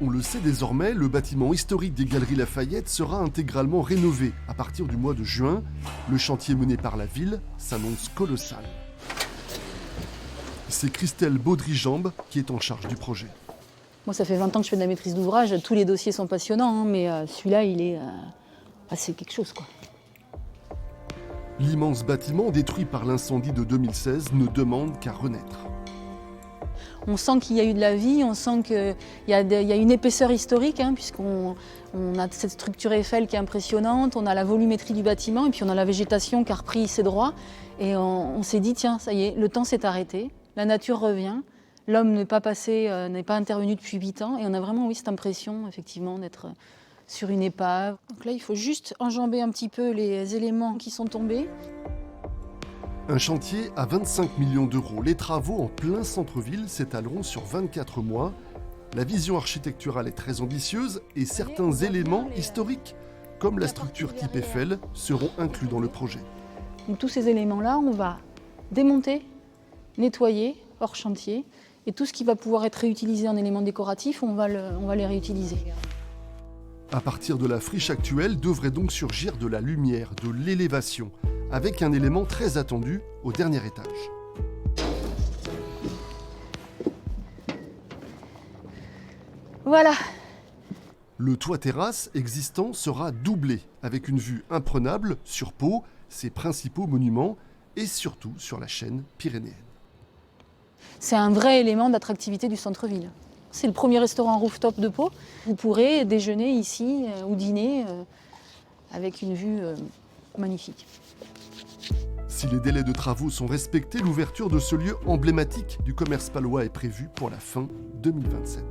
On le sait désormais, le bâtiment historique des Galeries Lafayette sera intégralement rénové à partir du mois de juin. Le chantier mené par la ville s'annonce colossal. C'est Christelle Baudry-Jambe qui est en charge du projet. Moi, ça fait 20 ans que je fais de la maîtrise d'ouvrage. Tous les dossiers sont passionnants, hein, mais celui-là, il est... c'est quelque chose, quoi. L'immense bâtiment détruit par l'incendie de 2016 ne demande qu'à renaître. On sent qu'il y a eu de la vie, on sent qu'il y a une épaisseur historique, hein, puisqu'on a cette structure Eiffel qui est impressionnante, on a la volumétrie du bâtiment, et puis on a la végétation qui a repris ses droits. Et on s'est dit, tiens, ça y est, le temps s'est arrêté, la nature revient, l'homme n'est pas intervenu depuis 8 ans, et on a vraiment, oui, cette impression, effectivement, d'être sur une épave. Donc là, il faut juste enjamber un petit peu les éléments qui sont tombés. Un chantier à 25 millions d'euros. Les travaux en plein centre-ville s'étaleront sur 24 mois. La vision architecturale est très ambitieuse et certains éléments historiques, comme la structure type Eiffel, seront inclus dans le projet. Donc, tous ces éléments-là, on va démonter, nettoyer, hors chantier, et tout ce qui va pouvoir être réutilisé en éléments décoratifs, on va les réutiliser. À partir de la friche actuelle devrait donc surgir de la lumière, de l'élévation, avec un élément très attendu au dernier étage. Voilà. Le toit-terrasse existant sera doublé, avec une vue imprenable sur Pau, ses principaux monuments, et surtout sur la chaîne pyrénéenne. C'est un vrai élément d'attractivité du centre-ville. C'est le premier restaurant rooftop de Pau. Vous pourrez déjeuner ici ou dîner avec une vue magnifique. Si les délais de travaux sont respectés, l'ouverture de ce lieu emblématique du commerce palois est prévue pour la fin 2027.